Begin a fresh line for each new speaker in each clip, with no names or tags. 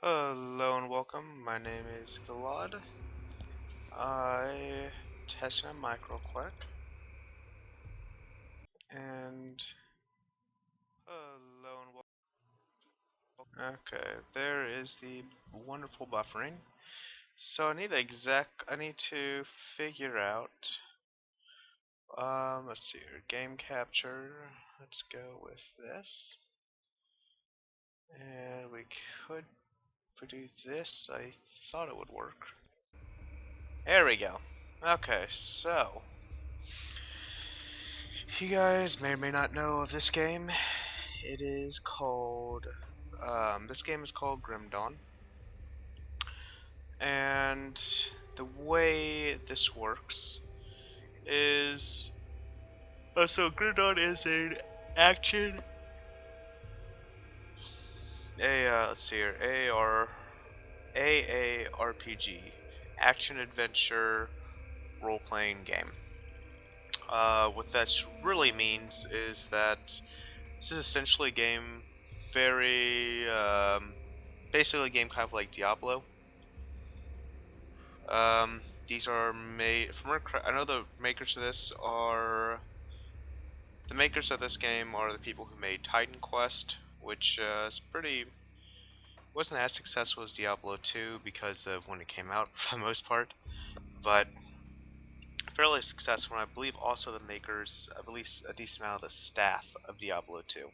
Hello and welcome. My name is Galad. I tested a mic real quick, and hello and welcome. Okay, there is the wonderful buffering. So I need to figure out. Let's see here. Game capture. Let's go with this, and we could produce this. I thought it would work. There we go. Okay, so. You guys may or may not know of this game. It is called, this game is called Grim Dawn. And the way this works is, so Grim Dawn is an action, let's see here, AARPG, action adventure role-playing game. What that really means is that this is essentially a game basically a game kind of like Diablo. These are made I know the makers of this game are the people who made Titan Quest, which wasn't as successful as Diablo 2 because of when it came out for the most part, but fairly successful. And I believe also the makers, I believe a decent amount of the staff of Diablo 2,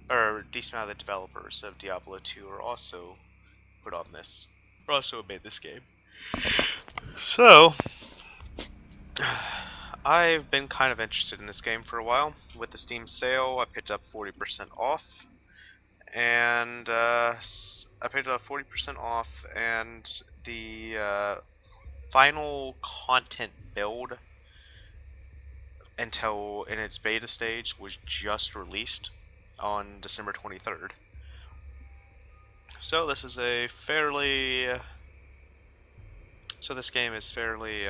or a decent amount of the developers of Diablo 2 are also put on this, or also made this game. So, I've been kind of interested in this game for a while. With the Steam sale, I picked up 40% off, and the final content build until in its beta stage was just released on December 23rd. So this is a fairly so this game is fairly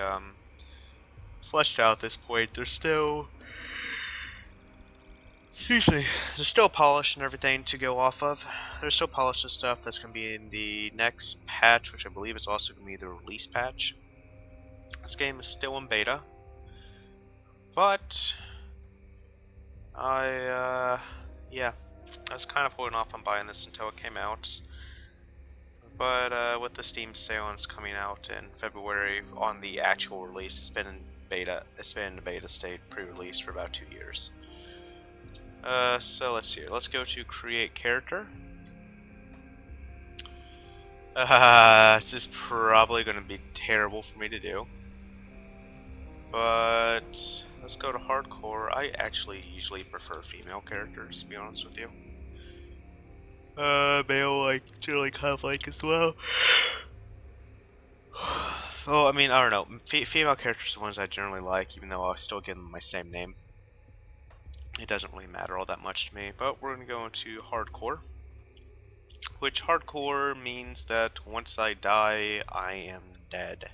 fleshed out at this point. There's still polish and everything to go off of. There's still polish and stuff that's going to be in the next patch, which I believe is also going to be the release patch. This game is still in beta, but yeah, I was kind of holding off on buying this until it came out. But with the Steam sale and it's coming out in February on the actual release, it's been in beta. It's been in the beta state, pre-release for about 2 years. So let's see. Let's go to create character. This is probably going to be terrible for me to do, but let's go to hardcore. I actually usually prefer female characters, to be honest with you. Male I generally kind of like as well. Well, I mean, I don't know. Female characters are the ones I generally like, even though I'll still give them my same name. It doesn't really matter all that much to me, but we're going to go into hardcore. Which hardcore means that once I die, I am dead.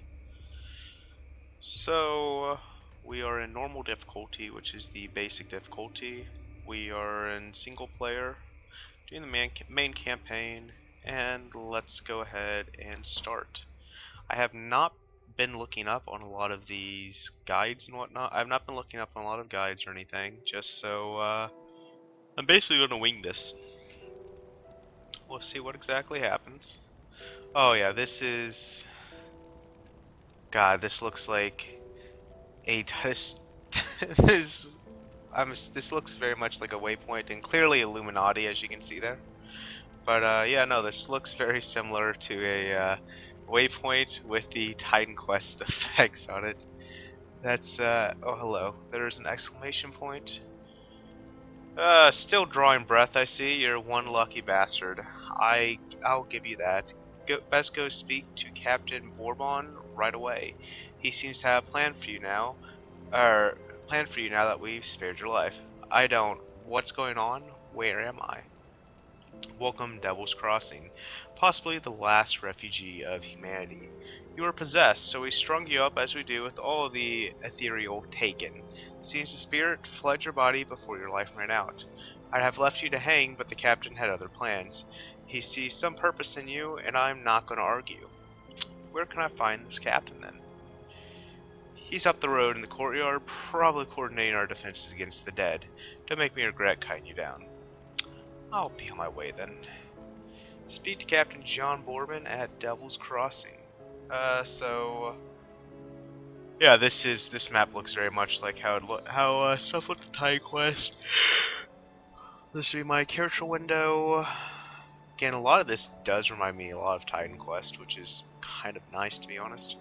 So, we are in normal difficulty, which is the basic difficulty. We are in single player, doing the main campaign, and let's go ahead and start. I have not been looking up on a lot of these guides and whatnot. I've not been looking up on a lot of guides or anything, just so, I'm basically going to wing this. We'll see what exactly happens. Oh yeah, this is... God, this looks like a... this this looks very much like a waypoint, and clearly Illuminati, as you can see there. But yeah, no, this looks very similar to a waypoint with the Titan Quest effects on it. That's oh hello. There's an exclamation point. Still drawing breath. I see. You're one lucky bastard. I'll give you that. Best go speak to Captain Bourbon right away. He seems to have a plan for you now. Plan for you now that we've spared your life. I don't. What's going on? Where am I? Welcome, Devil's Crossing, possibly the last refugee of humanity. You are possessed, so we strung you up as we do with all of the ethereal taken. Seems the spirit fled your body before your life ran out. I'd have left you to hang, but the captain had other plans. He sees some purpose in you, and I'm not going to argue. Where can I find this captain, then? He's up the road in the courtyard, probably coordinating our defenses against the dead. Don't make me regret cutting you down. I'll be on my way, then. Speak to Captain John Borbin at Devil's Crossing. Yeah, this map looks very much like how stuff looked in Titan Quest. This should be my character window. Again, a lot of this does remind me a lot of Titan Quest, which is kind of nice, to be honest.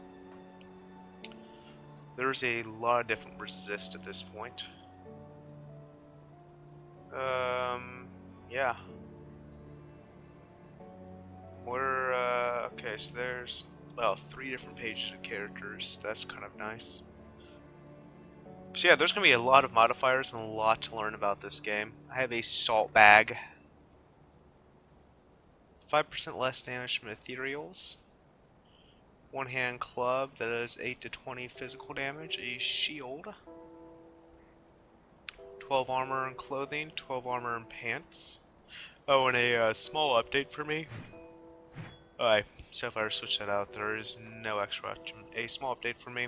There's a lot of different resist at this point. Yeah. Okay, so there's, well, 3 different pages of characters. That's kind of nice. So yeah, there's going to be a lot of modifiers and a lot to learn about this game. I have a salt bag. 5% less damage from ethereals. One-hand club that does 8 to 20 physical damage. A shield. 12 armor and clothing. 12 armor and pants. Oh, and a small update for me. Alright, so if I switch that out, there is no extra. A small update for me.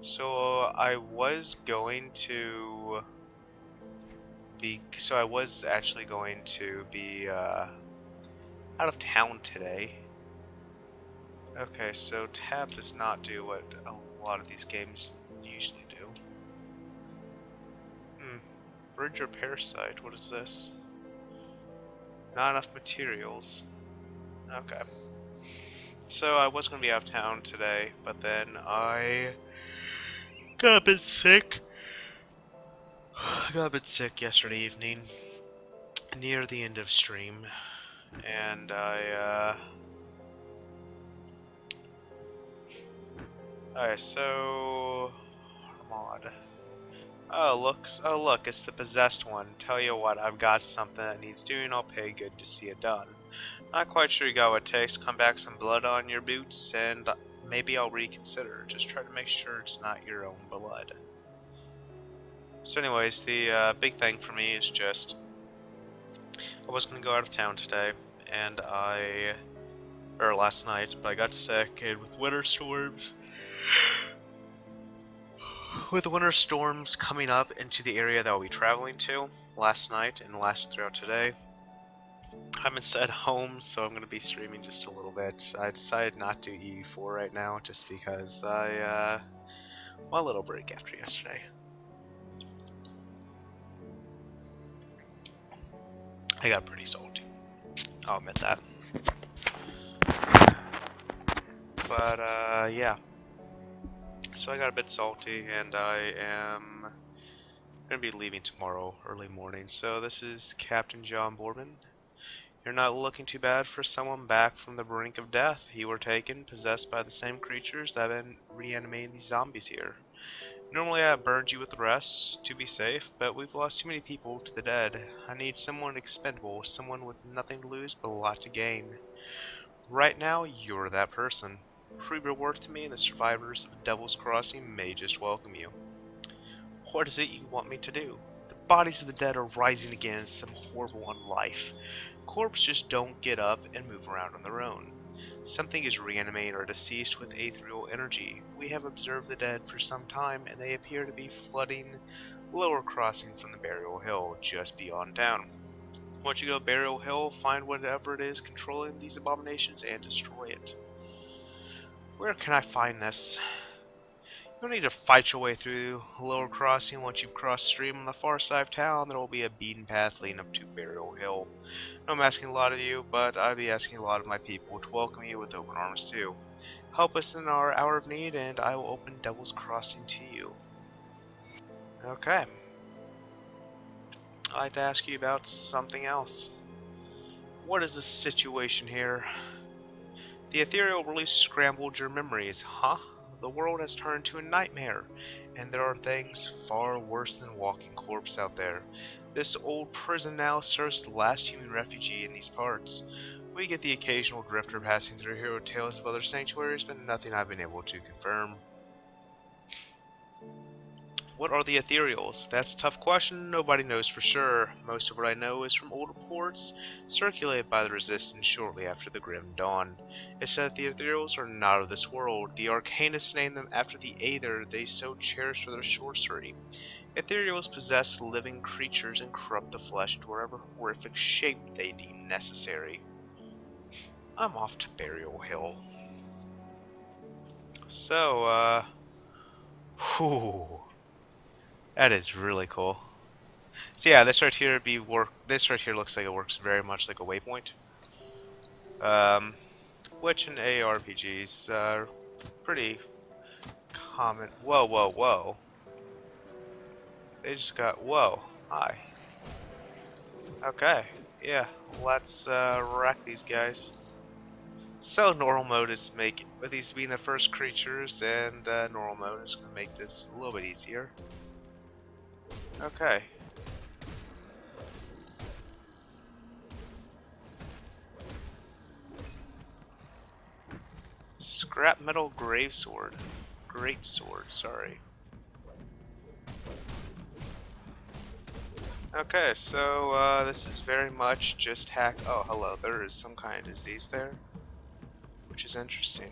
So I was actually going to be out of town today. Okay, so tab does not do what a lot of these games usually do. Bridge repair site, what is this? Not enough materials. Okay. So I was going to be out of town today, but then I got a bit sick. I got a bit sick yesterday evening, near the end of stream, and Alright, so... Armad. Oh look, it's the possessed one. Tell you what, I've got something that needs doing, I'll pay good to see it done. Not quite sure you got what it takes, come back some blood on your boots, and maybe I'll reconsider. Just try to make sure it's not your own blood. So anyways, the big thing for me is just, I was going to go out of town today, and or last night, but I got sick, and with winter storms coming up into the area that I'll be traveling to last night and lasted throughout today, I'm instead home, so I'm going to be streaming just a little bit. I decided not to E4 right now just because I want a little break after yesterday. I got pretty salty, I'll admit that. But yeah. So I got a bit salty, and I am going to be leaving tomorrow early morning. So this is Captain John Borbin. You're not looking too bad for someone back from the brink of death. You were taken, possessed by the same creatures that have been reanimating these zombies here. Normally I have burned you with the rest to be safe, but we've lost too many people to the dead. I need someone expendable, someone with nothing to lose but a lot to gain. Right now, you're that person. Prove your worth to me, and the survivors of Devil's Crossing may just welcome you. What is it you want me to do? The bodies of the dead are rising again in some horrible unlife. Corpses just don't get up and move around on their own. Something is reanimating our deceased with ethereal energy. We have observed the dead for some time, and they appear to be flooding Lower Crossing from the Burial Hill, just beyond town. Once you go to Burial Hill, find whatever it is controlling these abominations and destroy it. Where can I find this? You don't need to fight your way through Lower Crossing. Once you've crossed the stream on the far side of town, there will be a beaten path leading up to Burial Hill. I know I'm asking a lot of you, but I'll be asking a lot of my people to welcome you with open arms too. Help us in our hour of need, and I will open Devil's Crossing to you. Okay. I'd like to ask you about something else. What is the situation here? The ethereal release scrambled your memories, huh? The world has turned to a nightmare, and there are things far worse than walking corpse out there. This old prison now serves the last human refugee in these parts. We get the occasional drifter passing through here with tales of other sanctuaries, but nothing I've been able to confirm. What are the ethereals? That's a tough question. Nobody knows for sure. Most of what I know is from old reports circulated by the Resistance shortly after the Grim Dawn. It said the ethereals are not of this world. The Arcanists named them after the Aether they so cherish for their sorcery. Ethereals possess living creatures and corrupt the flesh into whatever horrific shape they deem necessary. I'm off to Burial Hill. So, whew. That is really cool. So yeah, this right here This right here looks like it works very much like a waypoint. Which in ARPGs are pretty common. Whoa, whoa, whoa! They just got whoa. Hi. Okay. Yeah. Let's wreck these guys. So normal mode is with these being the first creatures, and normal mode is gonna make this a little bit easier. Okay. Scrap metal gravesword. Great sword, sorry. Okay, so this is very much just hack. Oh, hello, there is some kind of disease there, which is interesting.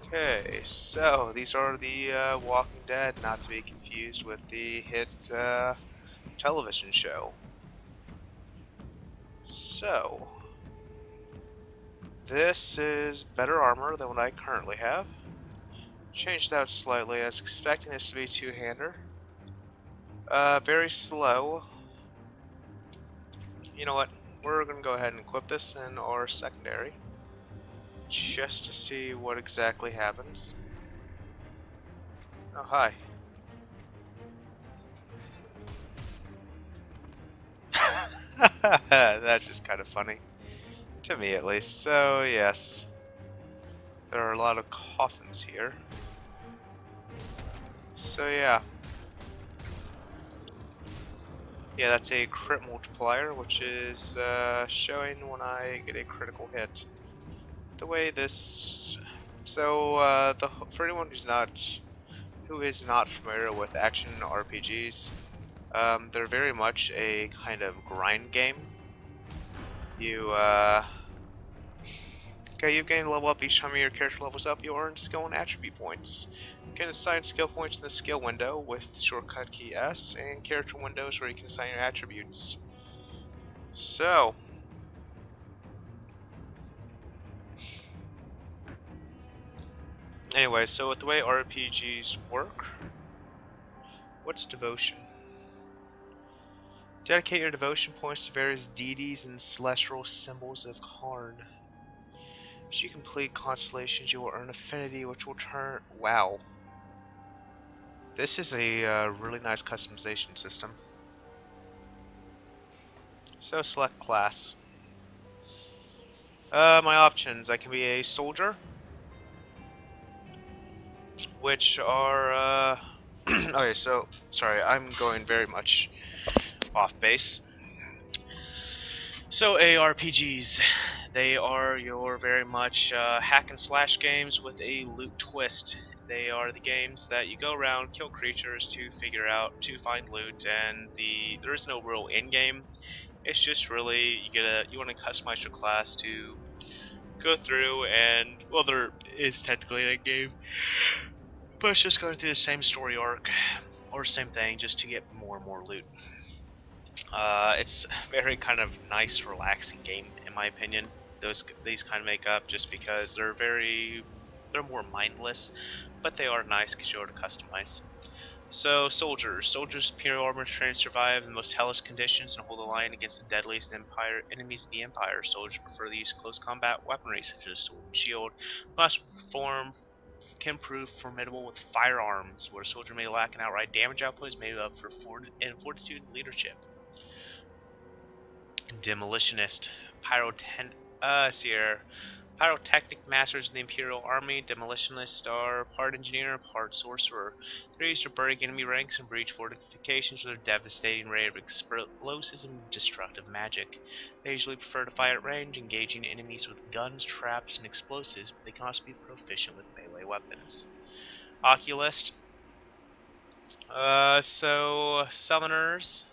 Okay, so these are the Walking Dead, not to be confused with the hit television show. So, this is better armor than what I currently have. Changed out slightly. I was expecting this to be two-hander. Very slow. You know what? We're gonna go ahead and equip this in our secondary, just to see what exactly happens. Oh, hi. That's just kind of funny. To me, at least. So, yes. There are a lot of coffins here. So, yeah. Yeah, that's a crit multiplier, which is showing when I get a critical hit. The way this... So, for anyone who is not familiar with action RPGs, they're very much a kind of grind game. Okay, you gain level up each time your character levels up. You earn skill and attribute points. You can assign skill points in the skill window with shortcut key S, and character windows where you can assign your attributes. So, anyway, so with the way RPGs work, what's devotion? Dedicate your devotion points to various deities and celestial symbols of Karn. As you complete constellations, you will earn affinity, which will turn... Wow. This is a really nice customization system. So select class. My options. I can be a soldier, which are... okay, so... Sorry, I'm going very much off base. So ARPGs, they are your very much hack and slash games with a loot twist. They are the games that you go around, kill creatures to find loot, and there is no real end game. It's just really you want to customize your class to go through, and well, there is technically an end game, but it's just going through the same story arc or same thing just to get more and more loot. It's a very kind of nice, relaxing game, in my opinion. These kind of make up just because they're more mindless, but they are nice because you're able to customize. So, soldiers' superior armor trained to survive in the most hellish conditions and hold the line against the deadliest enemies of the Empire. Soldiers prefer to use close combat weaponry such as sword and shield. Can prove formidable with firearms, where a soldier may lack an outright damage output is made up for fortitude and leadership. Demolitionist, Pyrotechnic masters of the Imperial Army, demolitionists are part engineer, part sorcerer. They're used to break enemy ranks and breach fortifications with their devastating array of explosives and destructive magic. They usually prefer to fight at range, engaging enemies with guns, traps, and explosives, but they can also be proficient with melee weapons. Occulist. So summoners.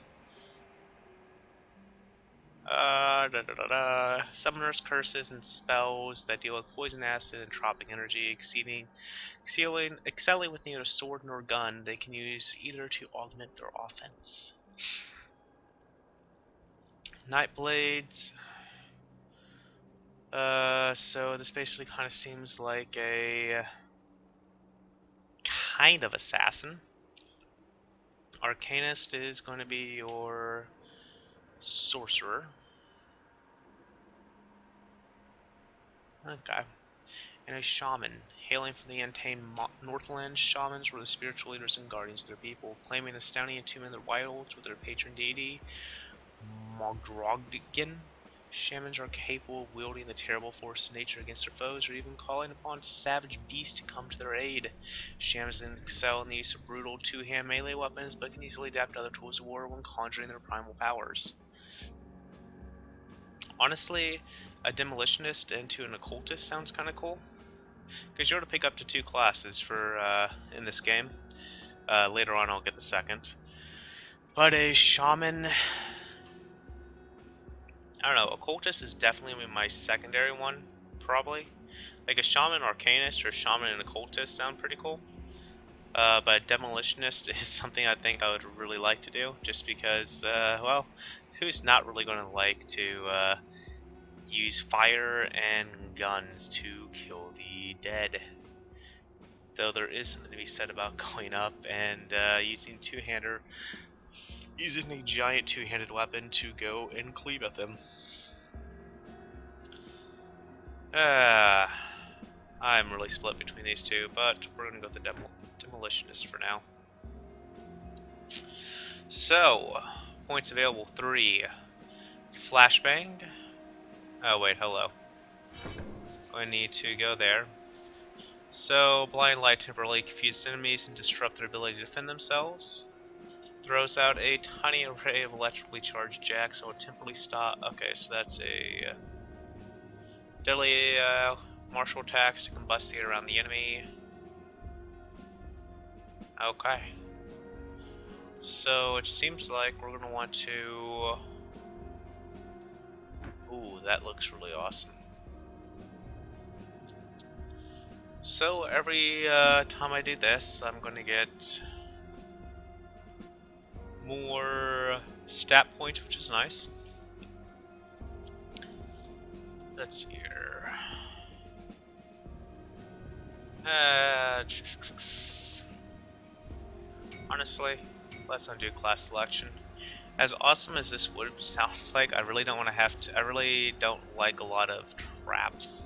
Summoners curses and spells that deal with poison, acid, and tropic energy, excelling with neither sword nor gun. They can use either to augment their offense. Nightblades. So this basically kind of seems like a kind of assassin. Arcanist is going to be your sorcerer. Okay. And a shaman. Hailing from the untamed Northland, shamans were the spiritual leaders and guardians of their people, claiming astounding attunement of their wilds with their patron deity, Mogdrogdigan. Shamans are capable of wielding the terrible force of nature against their foes, or even calling upon savage beasts to come to their aid. Shamans excel in the use of brutal two-hand melee weapons, but can easily adapt to other tools of war when conjuring their primal powers. Honestly, a demolitionist into an occultist sounds kind of cool, because you're able to pick up to 2 classes for in this game. Later on, I'll get the second. But a shaman, I don't know. Occultist is definitely my secondary one, probably. Like a shaman arcanist or shaman and occultist sound pretty cool. But demolitionist is something I think I would really like to do, just because, well, who's not really going to like to use fire and guns to kill the dead? Though there is something to be said about going up and using using a giant two-handed weapon to go and cleave at them. I'm really split between these two, but we're gonna go with the demolitionist for now. So, points available 3. Flashbang. Oh wait, hello. I need to go there. So, blind light temporarily confuses enemies and disrupt their ability to defend themselves. Throws out a tiny array of electrically charged jacks, so it temporarily stop. Okay, so that's a deadly martial attacks to combustate around the enemy. Okay. So it seems like we're gonna want to. Ooh, that looks really awesome. So every time I do this, I'm gonna get more stat points, which is nice. Let's see here. Honestly, let's undo class selection. As awesome as this would sounds like, I really don't want to have to. I really don't like a lot of traps,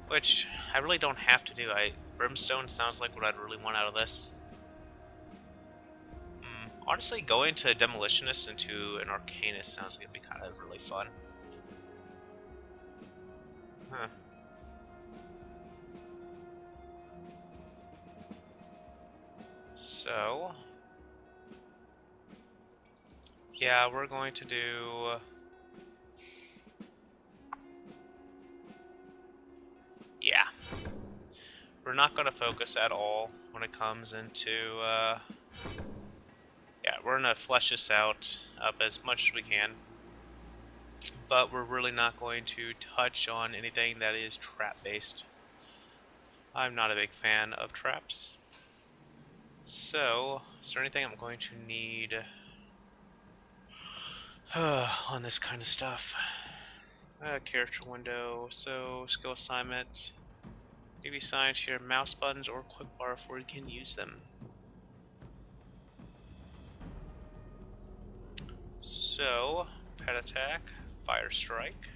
which I really don't have to do. Brimstone sounds like what I'd really want out of this. Honestly, going to a demolitionist into an arcanist sounds like it'd be kind of really fun. Huh. So, yeah, we're going to do. Yeah. We're not going to focus at all when it comes into. Yeah, we're going to flesh this out up as much as we can. But we're really not going to touch on anything that is trap-based. I'm not a big fan of traps. So, is there anything I'm going to need on this kind of stuff? Character window, so skill assignment. Give you signs here, mouse buttons or quick bar before you can use them. So, pet attack, fire strike.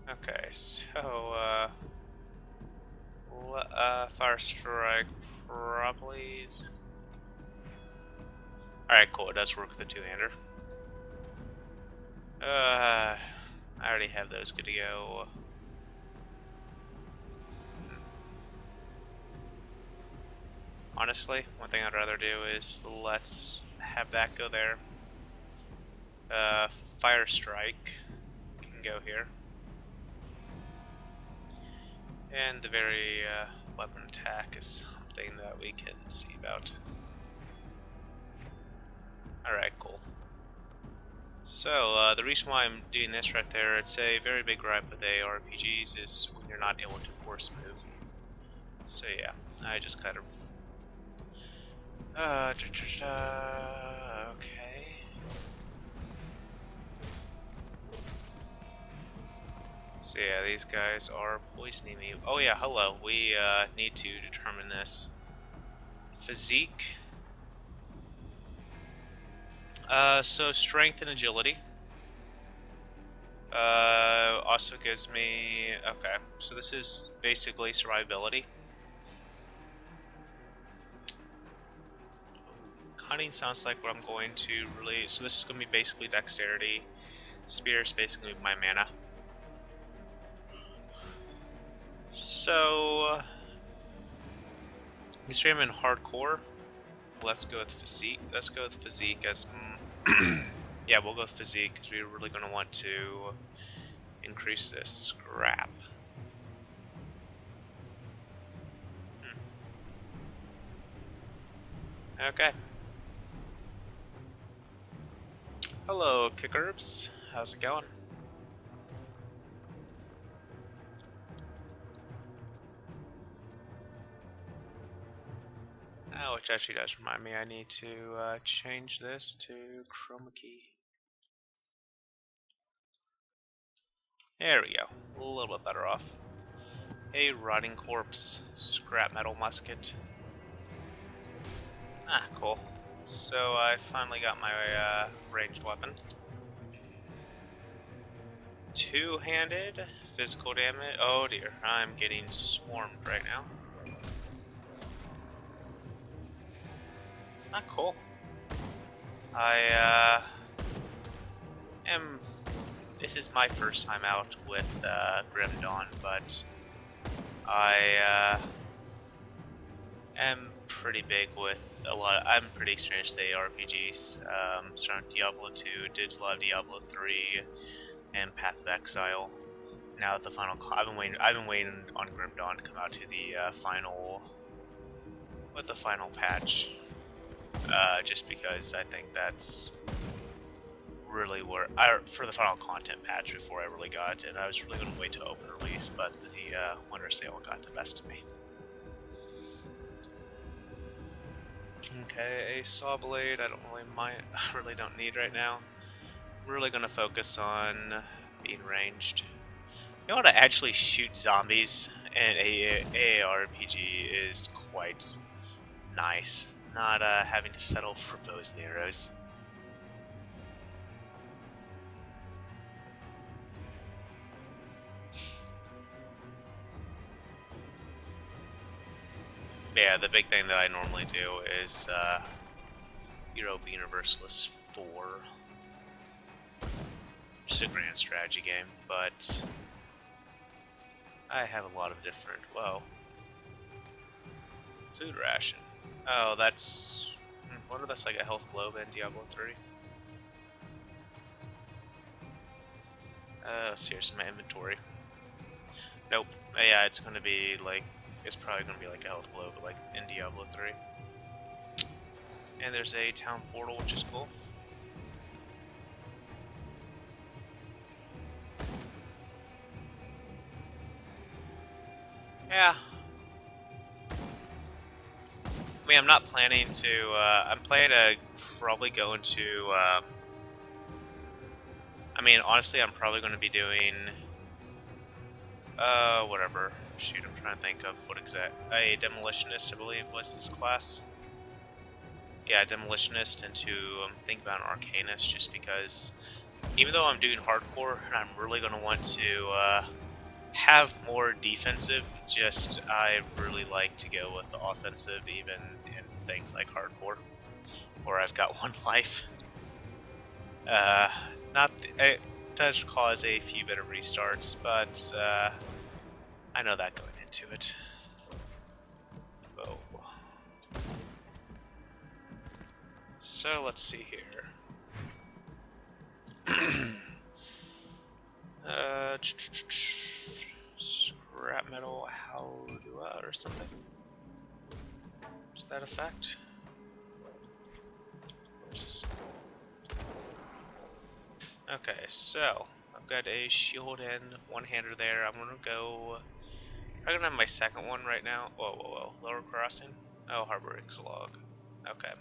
Okay, so fire strike probably. Alright, cool, it does work with the two-hander. I already have those good to go. Honestly, one thing I'd rather do is let's have that go there. Fire Strike can go here. And the very weapon attack is something that we can see about. Alright, cool. So, the reason why I'm doing this right there, it's a very big gripe with ARPGs, is when you're not able to force move. So yeah, I just kind of... okay. So yeah, these guys are poisoning me. Oh yeah, hello, we need to determine this. Physique. So strength and agility. Also gives me... okay, so this is basically survivability. Cunning sounds like what I'm going to really... so this is going to be basically dexterity. Spear is basically my mana. So... we I'm in hardcore. Let's go with physique. Let's go with physique as... yeah, we'll go with physique because we're really going to want to increase this scrap. Okay. Hello, Kickerbs. How's it going? Oh, which actually does remind me, I need to change this to chroma key. There we go. A little bit better off. A rotting corpse. Scrap metal musket. Ah, cool. So I finally got my ranged weapon. Two-handed. Physical damage. Oh dear, I'm getting swarmed right now. Ah, cool. I am... this is my first time out with Grim Dawn, but I am pretty big with a lot. I'm pretty experienced with ARPGs. Started Diablo 2, did a lot of Diablo 3, and Path of Exile. Now that the final, I've been waiting on Grim Dawn to come out to the final, with the final patch. Just because I think that's really where, for the final content patch before I really got it. I was really going to wait to open release, but the winter sale got the best of me. Okay, a saw blade. I don't really mind. I really don't need right now. I'm really going to focus on being ranged. You know how to actually shoot zombies in a ARPG is quite nice. Not having to settle for bows and arrows. Yeah, the big thing that I normally do is Europa Universalis 4. Just a grand strategy game, but I have a lot of different... whoa. Food ration. Oh, that's... I wonder if that's like a health globe in Diablo 3. So here's my inventory. Nope. Yeah, it's gonna be like... it's probably gonna be like a health globe, like in Diablo 3. And there's a town portal, which is cool. Yeah. I mean, I'm not planning to, I'm planning to probably go into, I mean, honestly, I'm probably going to be doing, whatever. Shoot, I'm trying to think of what exact, a Demolitionist, I believe, was this class. Yeah, Demolitionist, and to think about an Arcanist, just because, even though I'm doing hardcore, I'm really going to want to, have more defensive, just I really like to go with the offensive even in things like hardcore, where I've got one life. does cause a few bit of restarts, but I know that going into it. Whoa. So let's see here. Scrap metal, how do I, or something? Does that affect? Oops. Okay, so I've got a shield and one-hander there. I'm gonna go. I'm gonna have my second one right now. Whoa, whoa, whoa! Lower crossing. Oh, harbor log. Okay.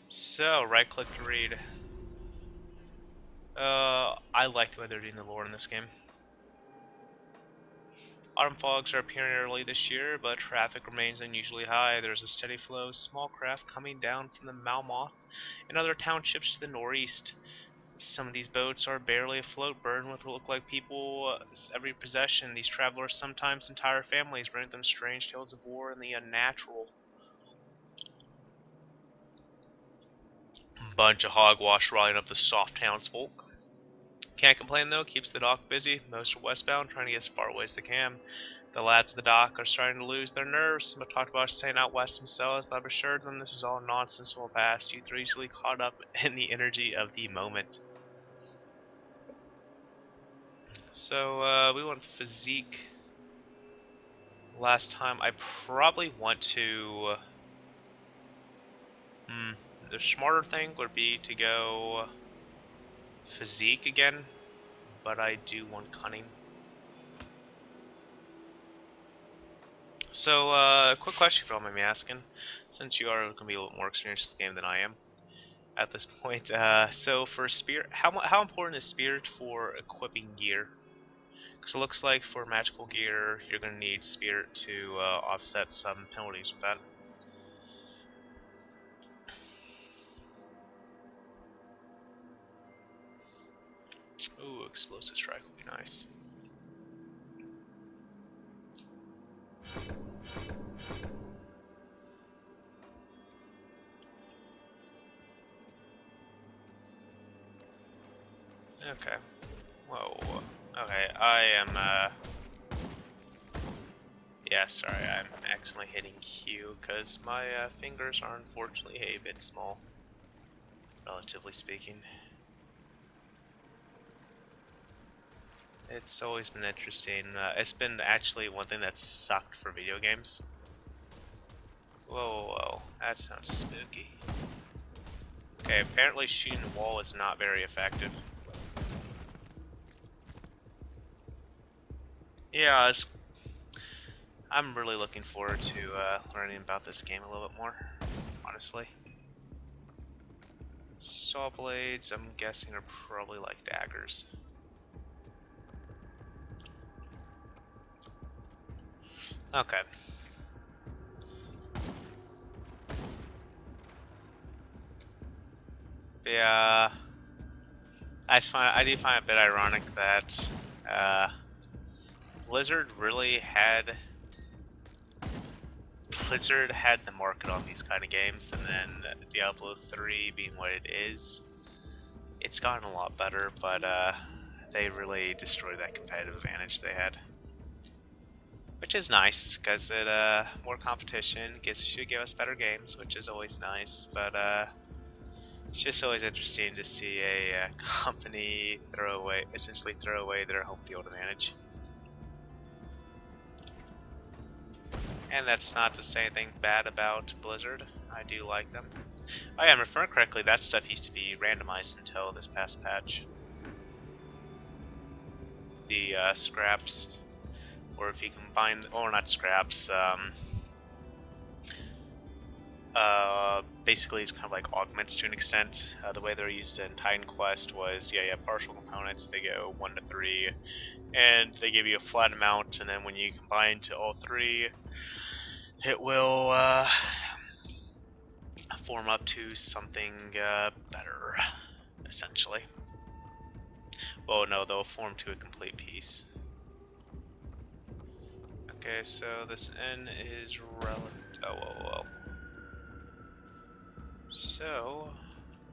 So right-click to read. I like the way they're doing the lore in this game. Autumn fogs are appearing early this year, but traffic remains unusually high. There's a steady flow of small craft coming down from the Malmoth and other townships to the northeast. Some of these boats are barely afloat, burdened with what look like people every possession. These travelers, sometimes entire families, bring with them strange tales of war and the unnatural. Bunch of hogwash riding up the soft townsfolk. Can't complain though, keeps the dock busy. Most are westbound, trying to get as far away as they can. The lads at the dock are starting to lose their nerves. Some have talked about staying out west themselves, but I've assured them this is all nonsense and will pass. Youth are easily caught up in the energy of the moment. So, we went physique last time. I probably want to... the smarter thing would be to go physique again, but I do want cunning. So, quick question if you don't mind me asking, since you are going to be a little more experienced in this game than I am at this point. So for spirit, how important is spirit for equipping gear? Because it looks like for magical gear, you're going to need spirit to offset some penalties with that. Ooh, explosive strike would be nice. Okay. Whoa. Okay, I am, yeah, sorry, I'm accidentally hitting Q because my fingers are unfortunately a bit small, relatively speaking. It's always been interesting. It's been actually one thing that sucked for video games. Whoa, whoa, whoa, that sounds spooky. Okay, apparently shooting the wall is not very effective. Yeah, I'm really looking forward to learning about this game a little bit more, honestly. Saw blades, I'm guessing, are probably like daggers. Okay. Yeah, I do find it a bit ironic that Blizzard had the market on these kind of games, and then Diablo 3 being what it is, it's gotten a lot better, but they really destroyed that competitive advantage they had. Which is nice, because it more competition should give us better games, which is always nice, but it's just always interesting to see a company essentially throw away their home field advantage. And that's not to say anything bad about Blizzard. I do like them. Oh yeah, I'm referring correctly, that stuff used to be randomized until this past patch. The scraps, or if you combine, or not scraps, basically it's kind of like augments to an extent. The way they're used in Titan Quest was, yeah, partial components, they go 1 to 3, and they give you a flat amount, and then when you combine to all 3, it will form up to something better, essentially. Well, no, they'll form to a complete piece. Okay, so this N is relative. Oh, whoa, whoa. So,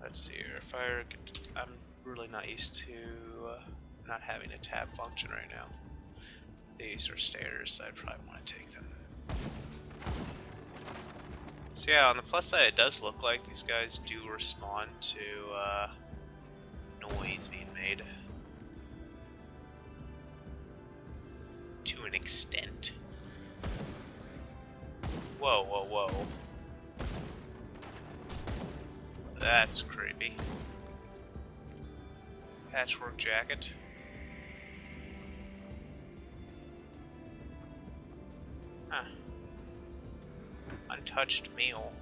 Let's see here. I'm really not used to not having a tab function right now. These are stairs, so I'd probably want to take them. So yeah, on the plus side, it does look like these guys do respond to noise being made. To an extent. Whoa, whoa, whoa. That's creepy. Patchwork jacket. Huh. Untouched meal.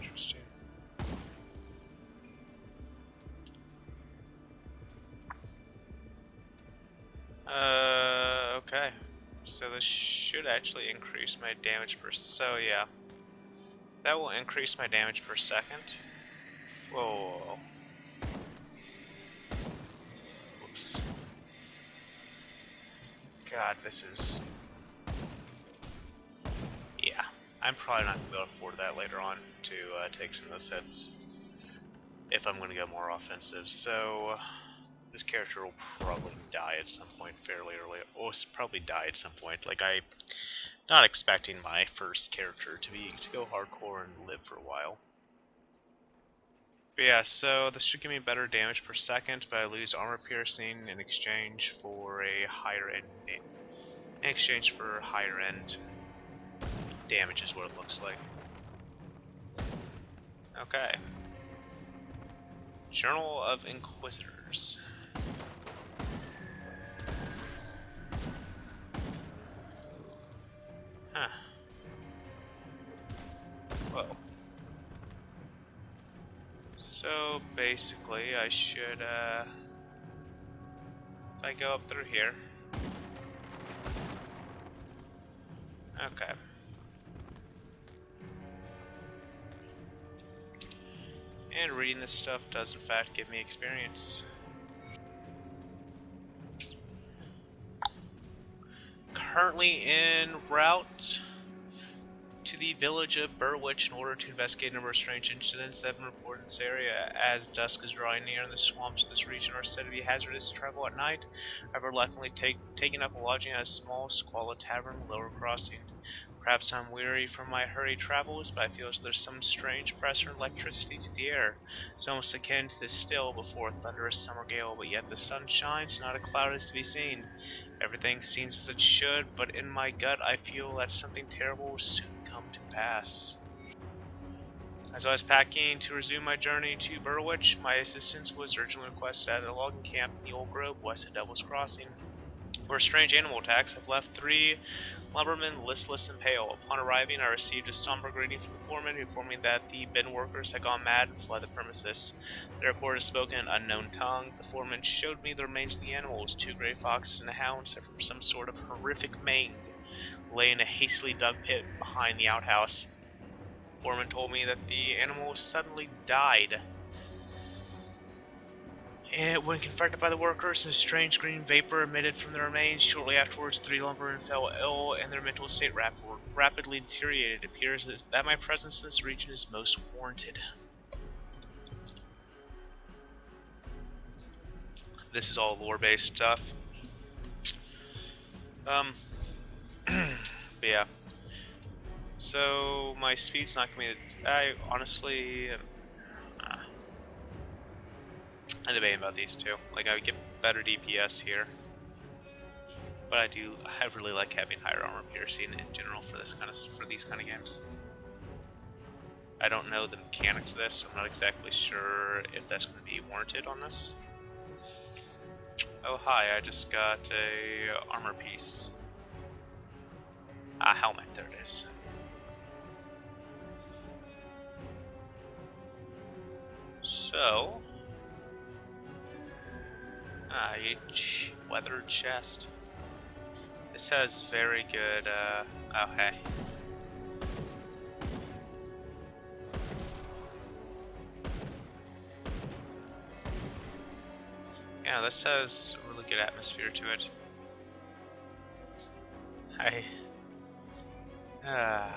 Interesting. Okay. So this should actually increase my damage per... So yeah. That will increase my damage per second. Whoa, whoa, whoa. Whoops. God, this is... Yeah. I'm probably not going to be able to afford that later on to take some of those hits. If I'm going to go more offensive. So... This character will probably die at some point fairly early. Or probably die at some point. Like, I'm not expecting my first character to go hardcore and live for a while. But yeah, so this should give me better damage per second, but I lose armor piercing in exchange for a higher end. In exchange for higher end damage is what it looks like. Okay. Journal of Inquisitors. Huh. Whoa. So basically I should if I go up through here. Okay. And reading this stuff does in fact give me experience. Currently en route to the village of Burwich in order to investigate a number of strange incidents that have been reported in this area. As dusk is drawing near and the swamps of this region are said to be hazardous to travel at night, I've reluctantly taken up a lodging at a small, squalid tavern Lower Crossing. Perhaps I'm weary from my hurried travels, but I feel as though there's some strange pressure and electricity to the air. It's almost akin to the still before a thunderous summer gale, but yet the sun shines, not a cloud is to be seen. Everything seems as it should, but in my gut I feel that something terrible will soon come to pass. As I was packing to resume my journey to Burwich, my assistance was urgently requested at a logging camp in the old grove west of Devil's Crossing, where strange animal attacks have left 3 lumbermen listless and pale. Upon arriving, I received a somber greeting from the foreman, who informed me that the bin workers had gone mad and fled the premises. The reporter spoke in an unknown tongue. The foreman showed me the remains of the animals. 2 gray foxes and a hound, set from some sort of horrific mange, lay in a hastily dug pit behind the outhouse. The foreman told me that the animals suddenly died. And when confronted by the workers, a strange green vapor emitted from the remains. Shortly afterwards, 3 lumbermen fell ill, and their mental state rapidly deteriorated. It appears that my presence in this region is most warranted. This is all lore-based stuff. But yeah. So my speed's not gonna be. I honestly. I'm debating about these two. Like, I would get better DPS here, but I really like having higher armor piercing in general for these kind of games. I don't know the mechanics of this, so I'm not exactly sure if that's going to be warranted on this. Oh hi, I just got a armor piece. Helmet, there it is. So, weathered chest. This has very good, oh hey. Yeah, this has a really good atmosphere to it. Uh,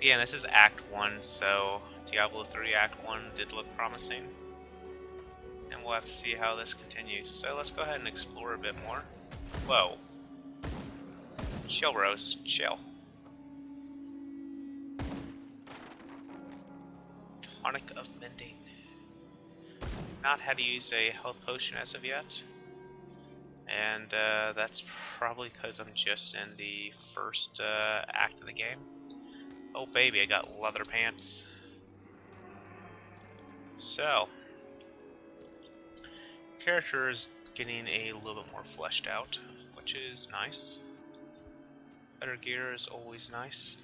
yeah, this is Act 1, so Diablo 3 Act 1 did look promising. And we'll have to see how this continues. So let's go ahead and explore a bit more. Whoa. Chill, Rose. Chill. Tonic of Mending. Not had to use a health potion as of yet. And that's probably because I'm just in the first act of the game. Oh baby, I got leather pants. So, character is getting a little bit more fleshed out, which is nice. Better gear is always nice.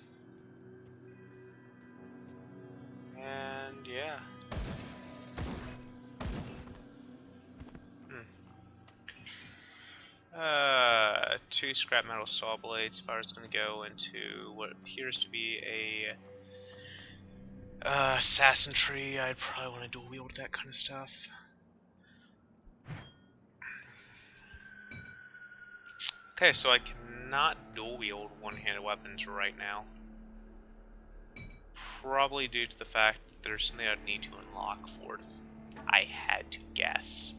And yeah. 2 scrap metal saw blades. Fire's gonna go into what appears to be a assassin tree. I'd probably want to dual wield that kind of stuff. Okay, so I cannot dual wield one-handed weapons right now. Probably due to the fact that there's something I'd need to unlock for it. I had to guess.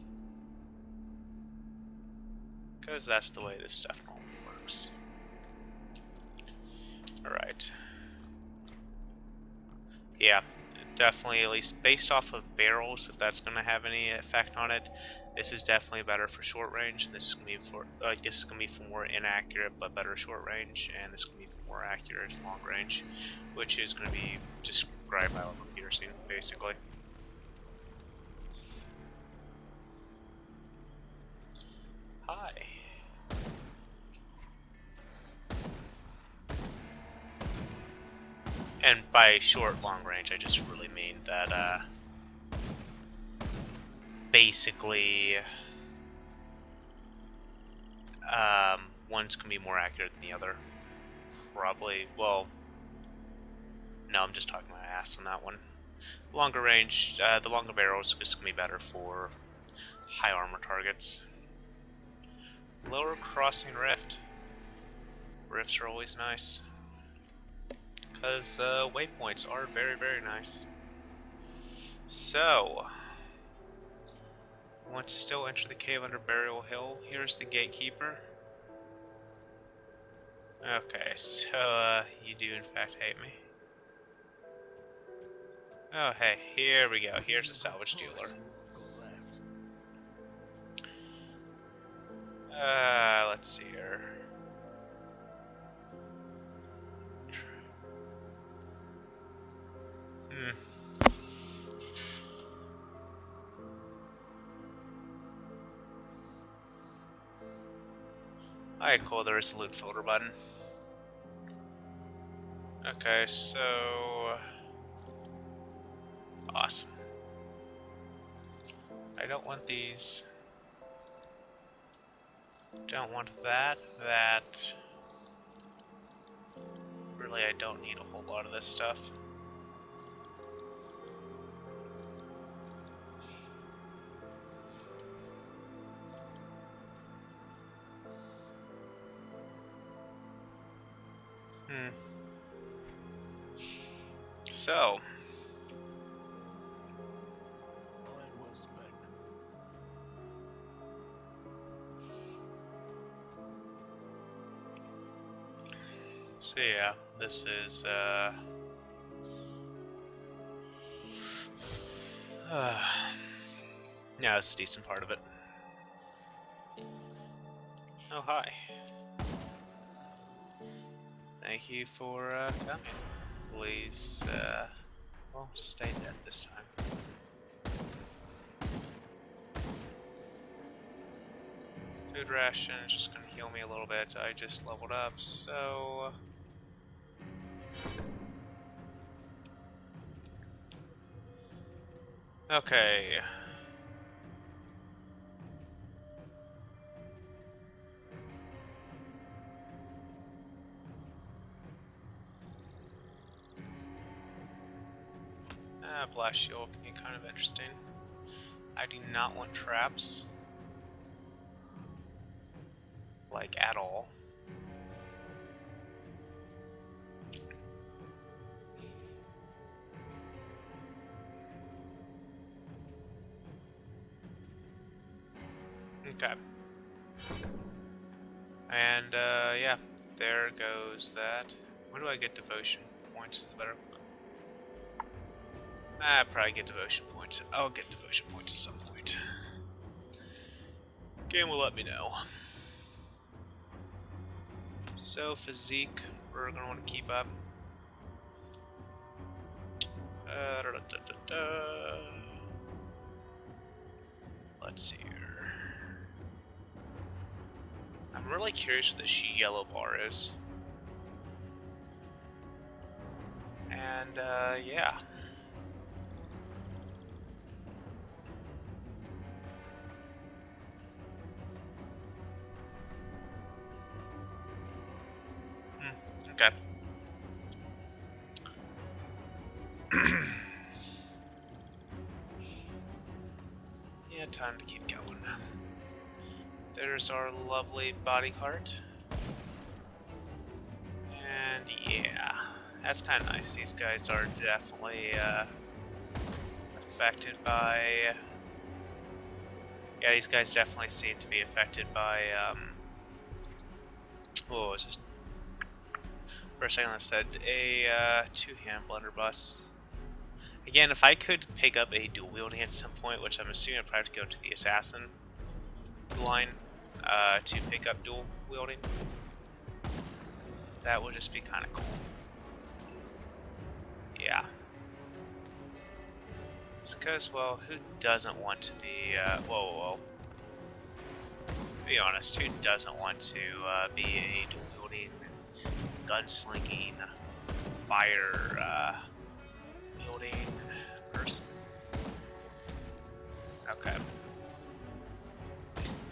Because that's the way this stuff normally works. Alright. Yeah, definitely, at least based off of barrels, if that's going to have any effect on it, this is definitely better for short range. This is going to be for this is going to be for more inaccurate but better short range, and this is going to be for more accurate long range, which is going to be described by armor piercing, basically. Hi. And by short, long range, I just really mean that, basically, one's gonna be more accurate than the other. Probably, well, no, I'm just talking my ass on that one. Longer range, the longer barrel is just gonna be better for high armor targets. Lower crossing rift. Rifts are always nice. Because waypoints are very, very nice. So, I want to still enter the cave under Burial Hill. Here's the gatekeeper. Okay, so you do in fact hate me. Oh hey, here we go. Here's the salvage dealer. Let's see here. Alright, cool, there is a loot filter button. Okay, so... Awesome. I don't want these. Don't want that. Really, I don't need a whole lot of this stuff. So. So yeah, this is yeah, it's a decent part of it. Oh hi. Thank you for coming. Please well, stay dead this time. Food ration is just gonna heal me a little bit. I just leveled up, so okay. Blast shield can be kind of interesting. I do not want traps. Like, at all. Okay. And, yeah, there goes that. Where do I get devotion points? Better. I probably get devotion points. I'll get devotion points at some point. Game will let me know. So, physique, we're gonna want to keep up. Let's see here. I'm really curious what this yellow bar is. And, yeah. Okay. Yeah, time to keep going. There's our lovely body cart. And yeah, that's kind of nice. These guys are definitely affected by... Yeah, these guys definitely seem to be affected by... what was this? For a second I said a two-hand blunderbuss. Again, if I could pick up a dual wielding at some point, which I'm assuming I'd probably have to go to the assassin line to pick up dual wielding, that would just be kind of cool. Yeah. Because, well, who doesn't want to be, whoa. To be honest, who doesn't want to be a dual wielding, gunslinging, fire wielding person? Okay.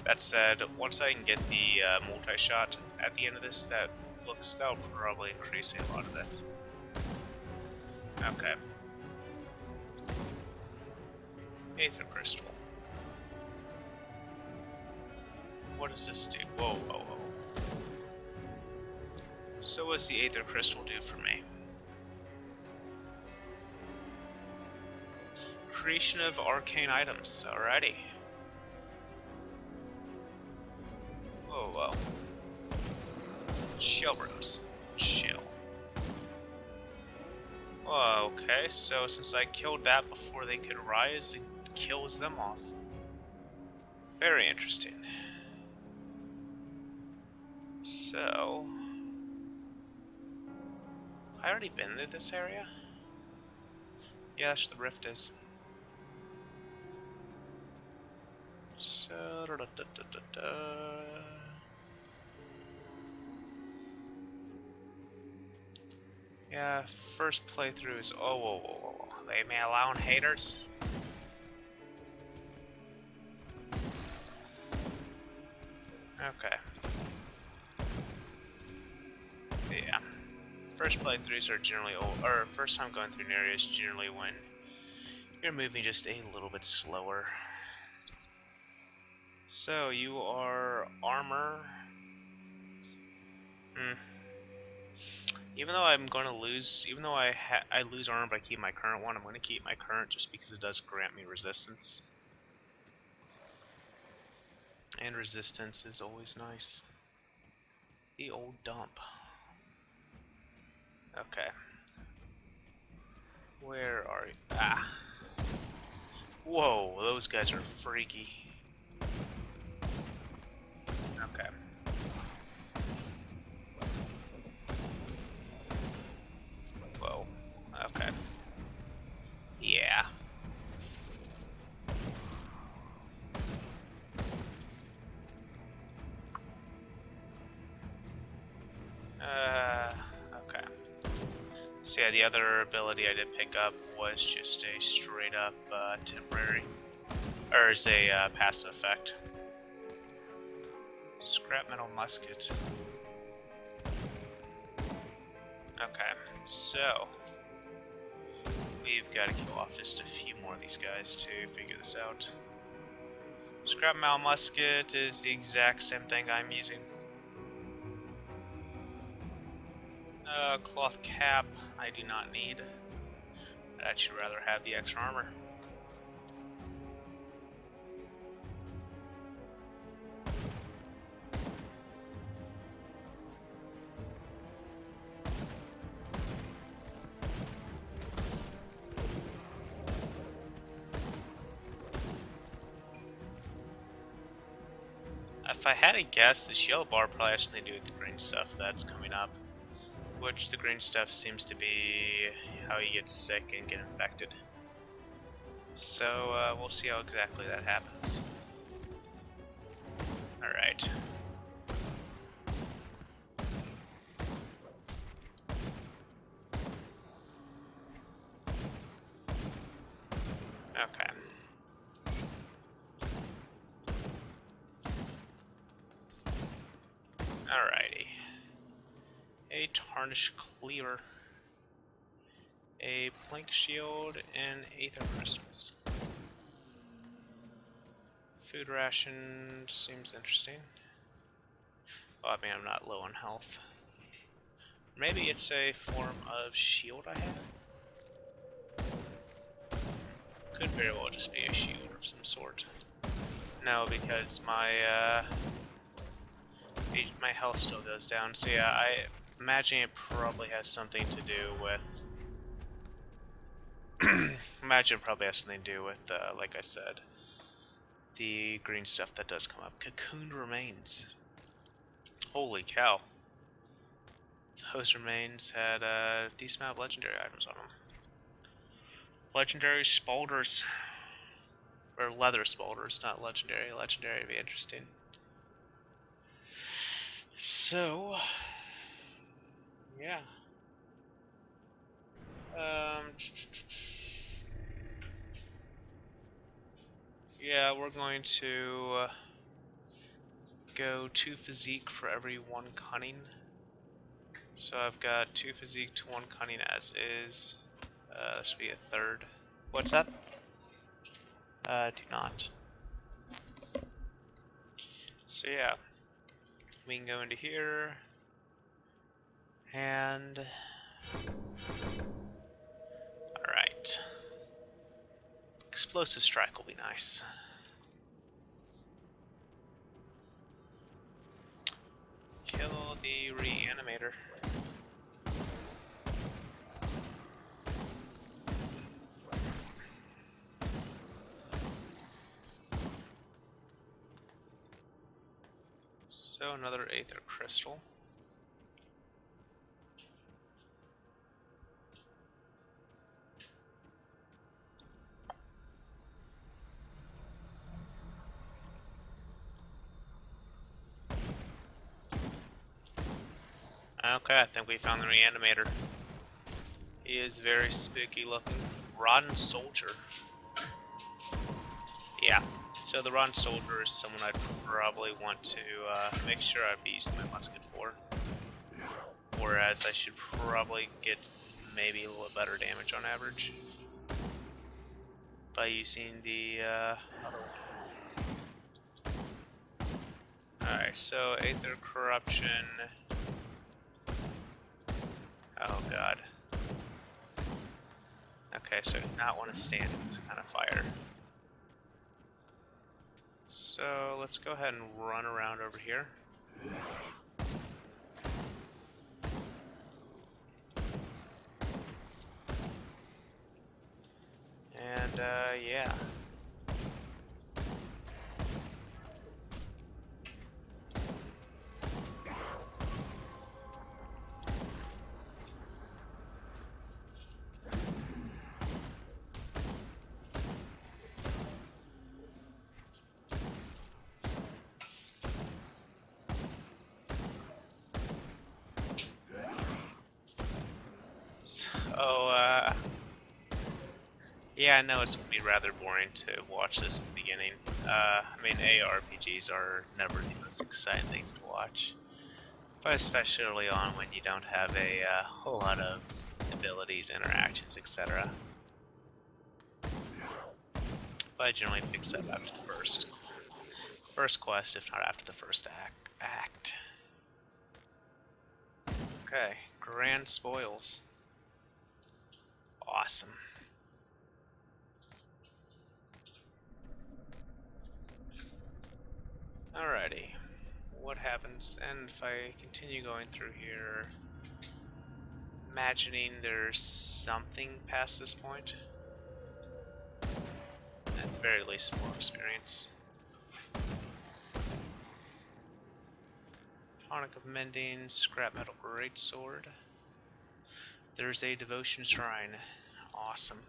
That said, once I can get the multi-shot at the end of this, that'll probably increase a lot of this. Okay. Aether crystal. What does this do? Whoa. So what does the Aether crystal do for me? Creation of arcane items. Alrighty. Whoa. Chill, bros. Chill. Whoa, okay, so since I killed that before they could rise, it kills them off. Very interesting. So... I already been to this area? Yeah, that's where the rift is. So... Yeah, first playthrough is... Oh, whoa. Leave me alone, haters. Okay. Yeah. First playthroughs are generally... or first time going through an area is generally when you're moving just a little bit slower. So, you are armor... Even though I'm going to lose, even though I lose armor but I keep my current one, I'm going to keep my current just because it does grant me resistance. And resistance is always nice. The old dump. Okay. Where are you? Ah. Whoa, those guys are freaky. Okay. Whoa. Okay. Yeah. Okay. So yeah, the other ability I did pick up was just a straight up temporary, or is a passive effect. Scrap metal musket. Okay, so we've got to kill off just a few more of these guys to figure this out. Scrap metal musket is the exact same thing I'm using. Cloth cap, I do not need. I'd actually rather have the extra armor. If I had to guess, this yellow bar probably has something to do with the green stuff that's coming up. Which the green stuff seems to be how you get sick and get infected. So we'll see how exactly that happens. Alright. Okay. Alrighty. A tarnish cleaver, a plank shield, and aether crystals. Food ration seems interesting. Oh, I mean, I'm not low on health. Maybe it's a form of shield I have? Could very well just be a shield of some sort. No, because my health still goes down. So yeah, I imagine it probably has something to do with. Imagine it probably has something to do with, like I said, the green stuff that does come up. Cocooned remains. Holy cow! Those remains had a decent amount of legendary items on them. Legendary spaulders. Or leather spaulders, not legendary. Legendary would be interesting. So, yeah. Yeah, we're going to go 2 physique for every 1 cunning. So I've got 2 physique to 1 cunning as is. This will be a third. What's that? Do not. So yeah, we can go into here, and alright. Explosive strike will be nice. Kill the reanimator. So another aether crystal. Okay, I think we found the reanimator. He is very spooky looking. Rotten soldier. Yeah, so the rotten soldier is someone I'd probably want to make sure I'd be using my musket for. Whereas I should probably get maybe a little better damage on average by using the other one. Alright, so Aether Corruption. Oh god. Okay, so I do not want to stand in this kind of fire. So let's go ahead and run around over here. And yeah. So, yeah, I know it's going to be rather boring to watch this at the beginning. I mean, ARPGs are never the most exciting things to watch. But especially early on when you don't have a whole lot of abilities, interactions, etc. But I generally fix up after the first quest, if not after the first act. Okay, grand spoils. Awesome. Alrighty, what happens? And if I continue going through here, imagining there's something past this point, at the very least more experience. Tonic of Mending, Scrap Metal Greatsword. There's a Devotion Shrine. Awesome.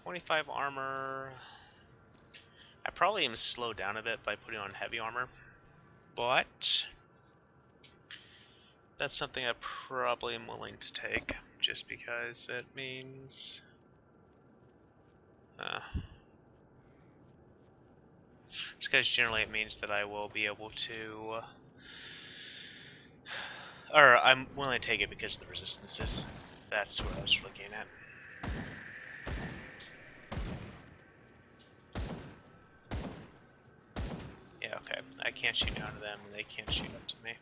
25 armor. I probably am slowed down a bit by putting on heavy armor, but that's something I probably am willing to take, just because it means just because generally it means that I will be able to, or I'm willing to take it because of the resistances. That's what I was looking at. Yeah, okay. I can't shoot down to them, and they can't shoot up to me.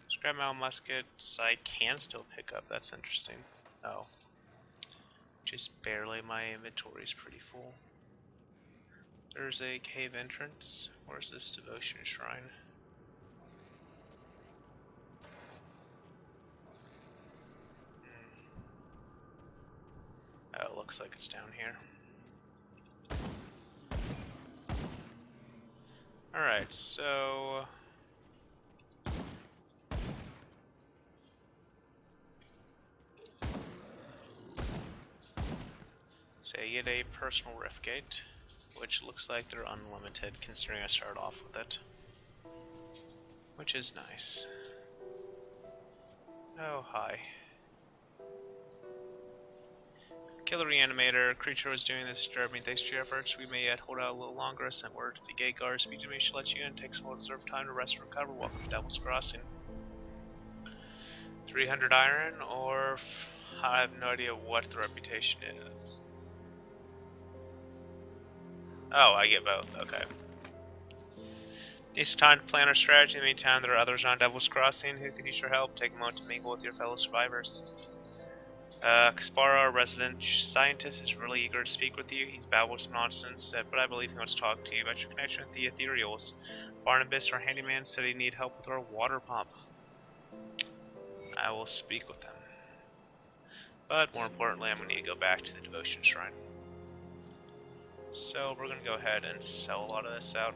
Scrap metal muskets I can still pick up. That's interesting. Oh. Just barely. My inventory is pretty full. There's a cave entrance. Where's this devotion shrine? Oh, it looks like it's down here. Alright, so you get a personal rift gate, which looks like they're unlimited considering I started off with it. Which is nice. Oh, hi. Kill the reanimator. Creature was doing this disturbing. Thanks to your efforts, we may yet hold out a little longer. Sent word to the gate guard. Speak to me, she'll let you in. Takes more reserved time to rest and recover. Welcome to Devil's Crossing. 300 iron, or I have no idea what the reputation is. Oh, I get both. Okay. Needs time to plan our strategy. In the meantime, there are others on Devil's Crossing who could use your help. Take a moment to mingle with your fellow survivors. Kaspara, our resident scientist, is really eager to speak with you. He's babbled some nonsense, but I believe he wants to talk to you about your connection with the Ethereals. Barnabas, our handyman, said he need help with our water pump. I will speak with him. But more importantly, I'm going to need to go back to the Devotion Shrine. So we're going to go ahead and sell a lot of this out.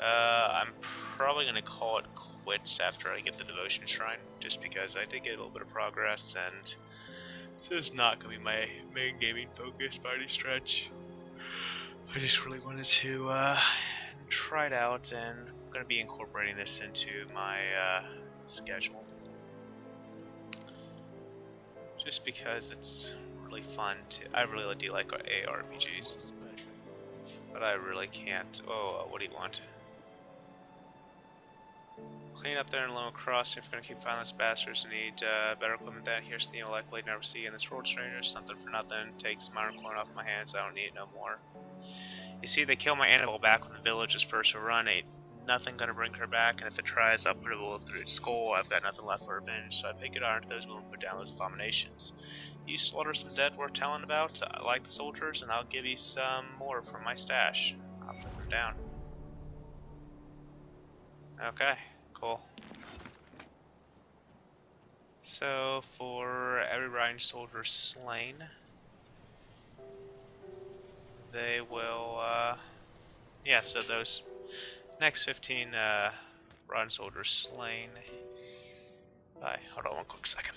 I'm probably going to call it quits after I get the Devotion Shrine, just because I did get a little bit of progress, and this is not going to be my main gaming focus by any stretch. I just really wanted to try it out, and I'm going to be incorporating this into my schedule. Just because it's really fun to. I really do like ARPGs, but I really can't. Oh, what do you want? Clean up there in Lone Crossing. If you're gonna keep finding those bastards, you need better equipment than here's the likely never see in this world, stranger. Something for nothing. Take some iron corn off my hands. I don't need it no more. You see, they kill my animal back when the village is first to run. Ain't nothing gonna bring her back, and if it tries, I'll put a bullet through its skull. I've got nothing left for revenge, so I pay good honor to those willing to put down those abominations. You slaughter some dead worth telling about. I like the soldiers, and I'll give you some more from my stash. I'll put them down. Okay, cool. So, for every Rhine soldier slain, they will, yeah, so those next 15 Rhine soldiers slain. Hold on one quick second.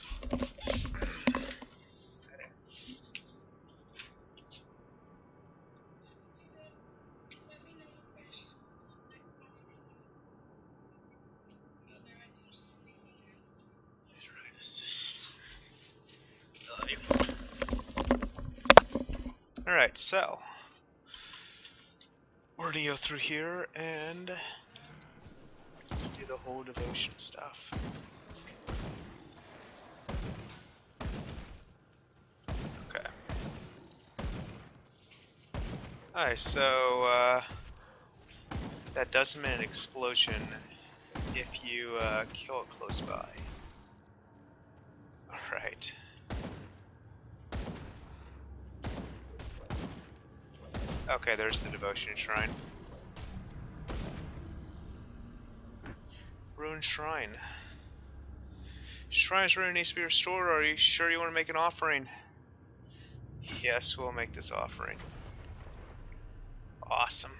Alright, so we're gonna go through here and do the whole devotion stuff. Okay. Alright, so that doesn't mean an explosion if you kill it close by. Alright. Okay, there's the devotion shrine. Ruined shrine. Shrine's ruin needs to be restored. Are you sure you want to make an offering? Yes, we'll make this offering. Awesome.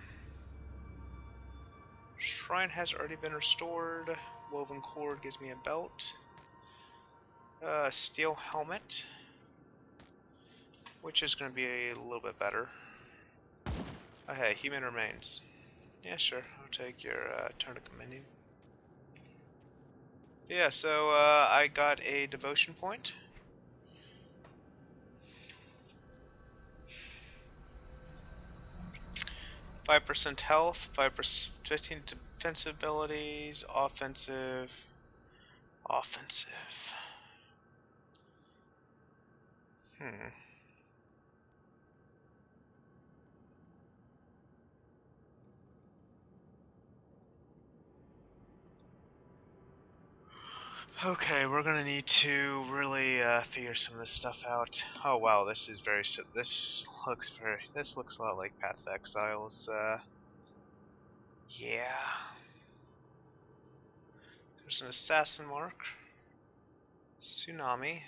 Shrine has already been restored. Woven cord gives me a belt. Steel helmet, which is going to be a little bit better. Oh hey, human remains. Yeah, sure. I'll take your tourniquet menu. Yeah, so I got a devotion point. %5 health, 15 defensive abilities, offensive. Hmm. Okay, we're gonna need to really figure some of this stuff out. Oh wow, this looks a lot like Path of Exiles. Yeah. There's an assassin mark. Tsunami.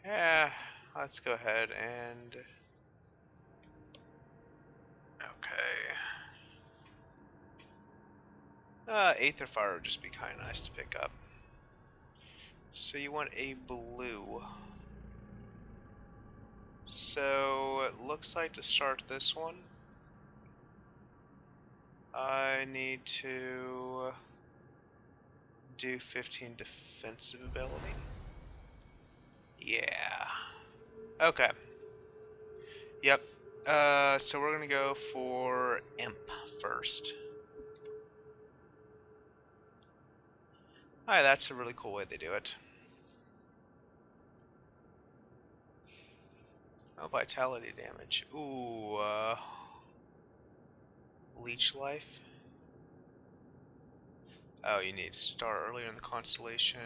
Yeah, let's go ahead and... Okay. Aether Fire would just be kind of nice to pick up. So you want a blue. So it looks like to start this one, I need to do 15 defensive ability. Yeah. Okay. Yep. So we're gonna go for Imp first. Alright, that's a really cool way they do it. Oh, vitality damage. Ooh, leech life. Oh, you need to start earlier in the constellation.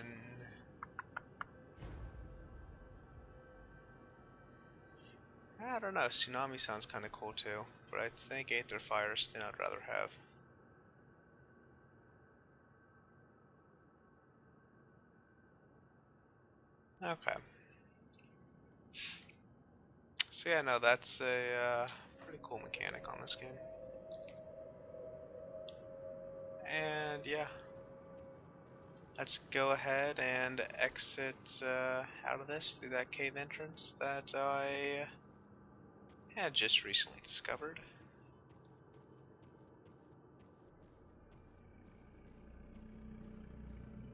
I don't know, Tsunami sounds kind of cool too, but I think Aether Fire is the thing I'd rather have. Okay. So yeah, no, that's a pretty cool mechanic on this game. And yeah, let's go ahead and exit out of this through that cave entrance that I had just recently discovered.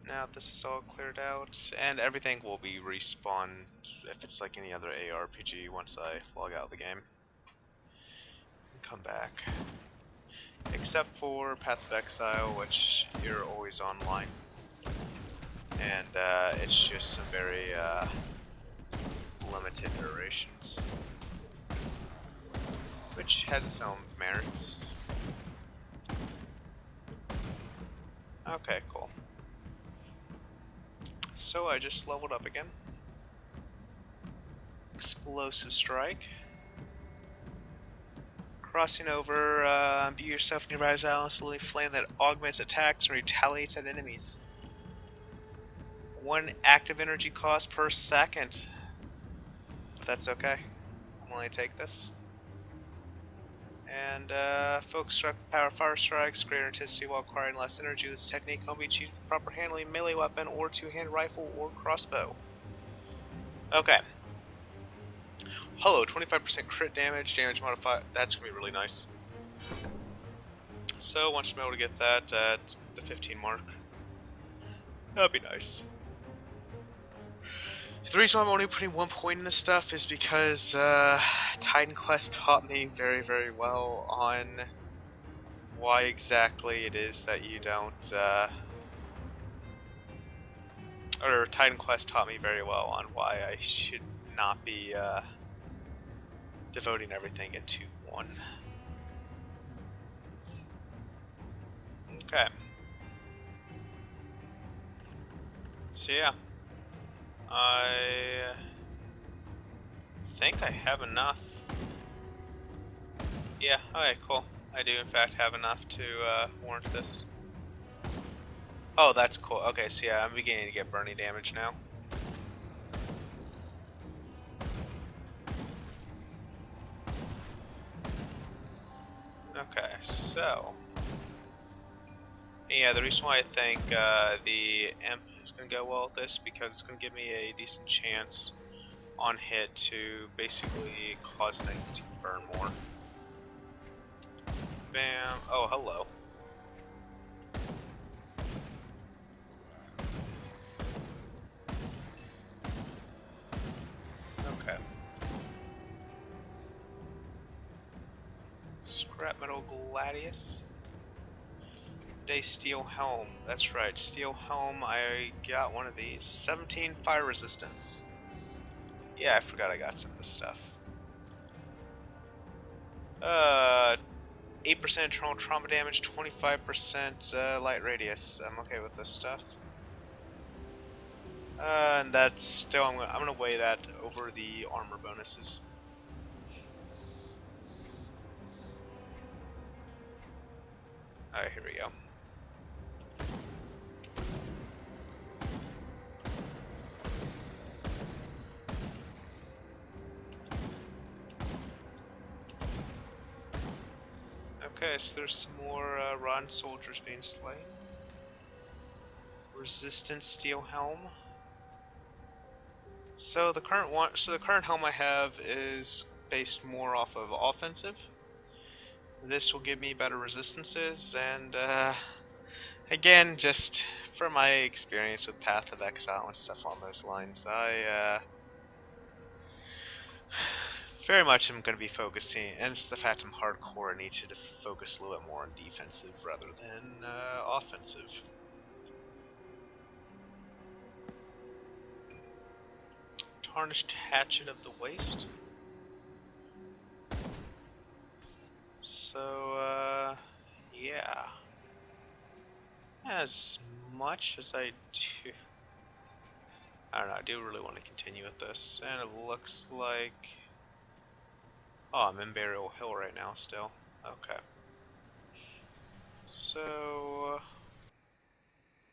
Now this is all cleared out, and everything will be respawned if it's like any other ARPG once I log out of the game and come back. Except for Path of Exile, which you're always online. And it's just some very limited durations, which has its own merits. Okay, cool. So I just leveled up again. Explosive Strike. Crossing over, imbue yourself nearby as a flame that augments attacks and retaliates at enemies. 1 active energy cost per second. But that's okay. I'm willing to take this. And focus strike, power fire strikes, greater intensity while acquiring less energy. This technique can be achieved with proper handling melee weapon or two-hand rifle or crossbow. Okay. Hello, 25% crit damage, damage modifier. That's gonna be really nice. So once I'm able to get that at the 15 mark, that'd be nice. The reason why I'm only putting 1 point in this stuff is because Titan Quest taught me very, very well on why exactly it is that you don't, or Titan Quest taught me very well on why I should not be devoting everything into one. Okay. So yeah. I think I have enough. Yeah, okay, cool. I do in fact have enough to warrant this. Oh, that's cool. Okay, so yeah, I'm beginning to get burning damage now. Okay, so yeah, the reason why I think the imp is going to go well with this because it's going to give me a decent chance on hit to basically cause things to burn more. Bam. Oh, hello. Okay. Scrap metal gladius. A steel helm. That's right, steel helm. I got one of these. 17 fire resistance. Yeah, I forgot I got some of this stuff. 8% internal trauma damage, 25% light radius. I'm okay with this stuff. And that's still, I'm gonna weigh that over the armor bonuses. Alright, here we go. Okay, so there's some more rotten soldiers being slain. Resistant steel helm. So the current helm I have is based more off of offensive. This will give me better resistances, and again, just from my experience with Path of Exile and stuff on those lines, I very much am going to be focusing, and it's the fact I'm hardcore, I need to focus a little bit more on defensive rather than offensive. Tarnished Hatchet of the Waste. So, yeah. As much as I do, I don't know, I do really want to continue with this, and it looks like, oh, I'm in Burial Hill right now still. Okay. So,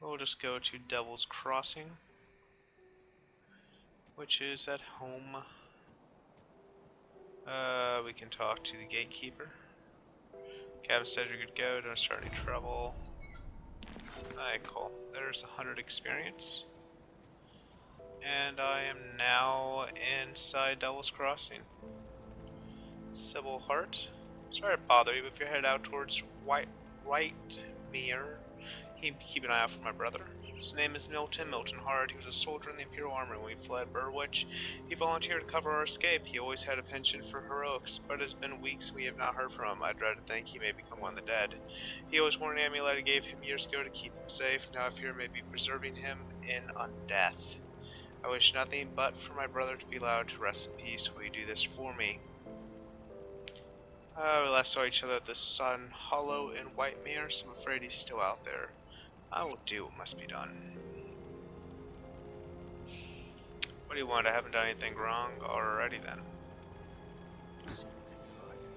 we'll just go to Devil's Crossing, which is at home. We can talk to the gatekeeper. Captain said you're good to go, don't start any trouble. Alright, cool. There's 100 experience. And I am now inside Devil's Crossing. Sybil Hart. Sorry to bother you, but if you're headed out towards Whitemere, keep an eye out for my brother. His name is Milton Hart. He was a soldier in the Imperial Army when we fled Burwich. He volunteered to cover our escape. He always had a penchant for heroics, but it has been weeks we have not heard from him. I dread to think he may become one of the dead. He always wore an amulet I gave him years ago to keep him safe. Now I fear may be preserving him in undeath. I wish nothing but for my brother to be allowed to rest in peace. Will you do this for me? We last saw each other at the Sun Hollow in Whitemere, so I'm afraid he's still out there. I will do what must be done. What do you want? I haven't done anything wrong. Alrighty then.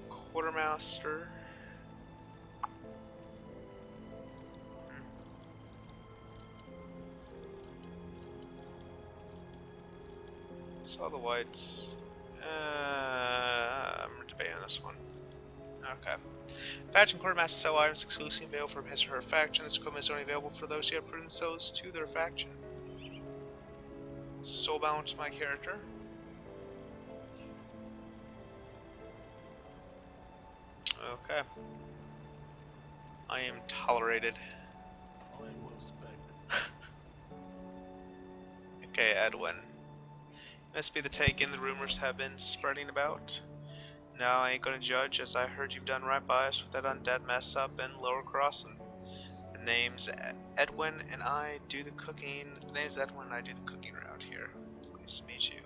Quartermaster. Saw the whites. I'm debating on this one. Okay. Faction Quartermaster sell items exclusively available from his or her faction. This equipment is only available for those who have proven themselves to their faction. Soulbound to my character. Okay. I am tolerated. Okay, Edwin. Must be the take-in the rumors have been spreading about. Now I ain't gonna judge, as I heard you've done right by us with that undead mess up in Lower Crossing. The name's Edwin, and I do the cooking. The name's Edwin, and I do the cooking around here. Pleased to meet you.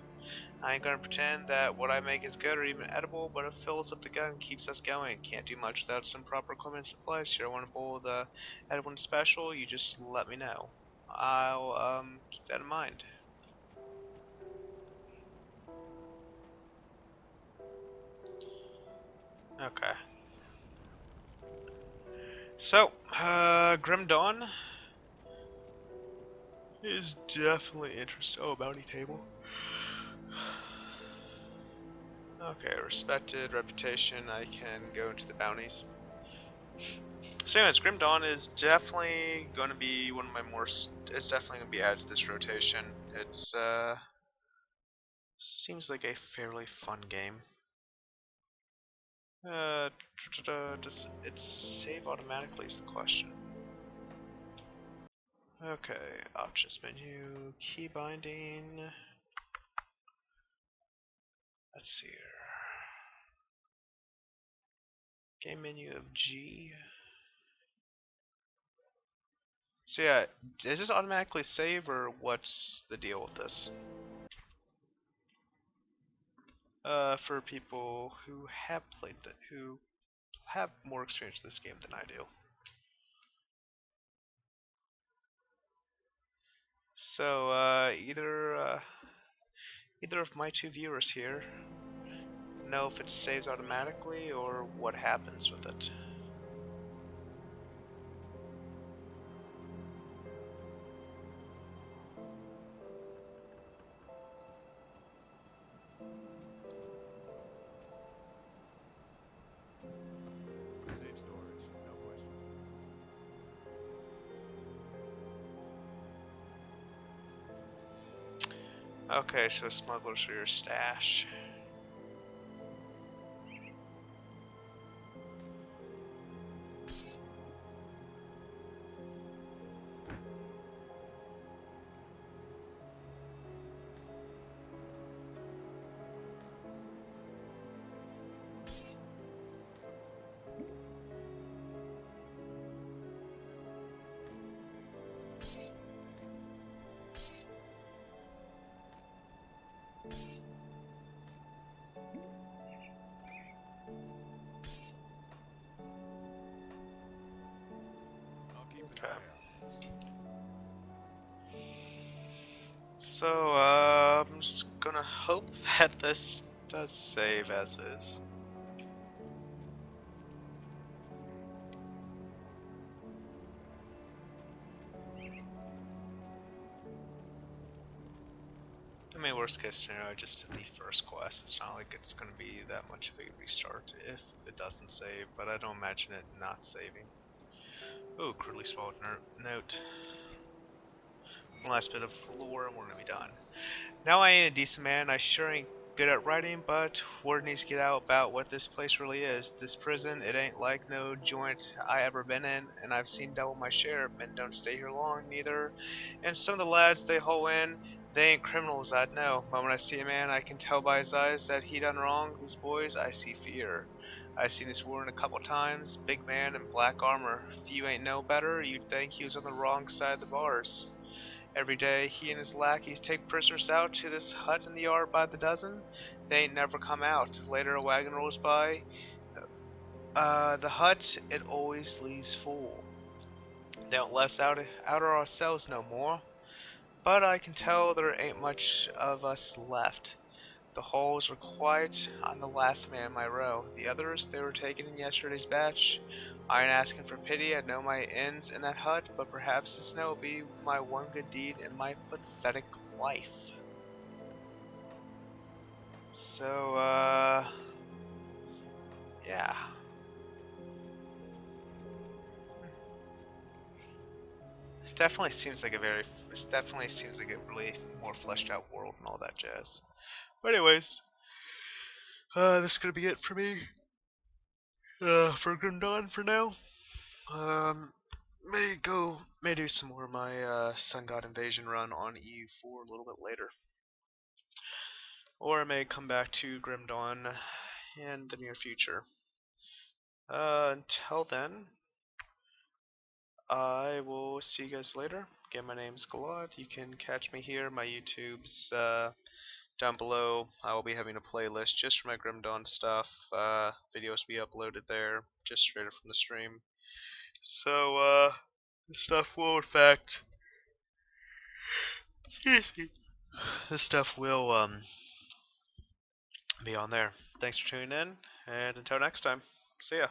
I ain't gonna pretend that what I make is good or even edible, but it fills up the gut and keeps us going. Can't do much without some proper equipment and supplies. Here, I want to bowl the Edwin special. You just let me know. I'll keep that in mind. Okay. So, Grim Dawn is definitely interesting. Oh, bounty table. Okay, respected reputation. I can go into the bounties. So anyways, Grim Dawn is definitely going to be one of my more. It's definitely going to be added to this rotation. It's seems like a fairly fun game. Does it save automatically is the question. Okay, options menu, key binding. Let's see here. Game menu of G. So yeah, does this automatically save or what's the deal with this? For people who have played who have more experience with this game than I do. So either of my two viewers here know if it saves automatically or what happens with it.
Safe storage, no questions asked.
Okay, so smugglers for your stash.
I'll keep an
Okay.
eye out, miss.
So, I'm just gonna hope that this does save as is. I mean, worst case scenario, I just did the first quest. It's not like it's gonna be that much of a restart if it doesn't save, but I don't imagine it not saving. Ooh, crudely swallowed note. One last bit of lore and we're gonna be done. Now I ain't a decent man, I sure ain't good at writing, but word needs to get out about what this place really is. This prison, it ain't like no joint I ever been in, and I've seen double my share. Men don't stay here long, neither. And some of the lads they haul in, they ain't criminals, I'd know. But when I see a man, I can tell by his eyes that he done wrong. These boys, I see fear. I've seen this warden a couple times. Big man in black armor. If you ain't no better, you'd think he was on the wrong side of the bars. Every day he and his lackeys take prisoners out to this hut in the yard by the dozen. They ain't never come out. Later a wagon rolls by. The hut, it always leaves full. They don't let us out of ourselves no more. But I can tell there ain't much of us left. The halls are quiet. I'm the last man in my row. The others, they were taken in yesterday's batch. I ain't asking for pity. I know my ends in that hut, but perhaps this now will be my one good deed in my pathetic life. So, yeah. It definitely seems like it definitely seems like a really more fleshed out world and all that jazz. But anyways, this is gonna be it for me. For Grim Dawn for now. Um, may do some more of my Sun God Invasion run on EU4 a little bit later. Or I may come back to Grim Dawn in the near future. Until then, I will see you guys later. Again, my name's Galad. You can catch me here. My YouTube's down below. I will be having a playlist just for my Grim Dawn stuff. Videos will be uploaded there, just straight up from the stream. So, this stuff will, in fact, this stuff will, be on there. Thanks for tuning in, and until next time, see ya.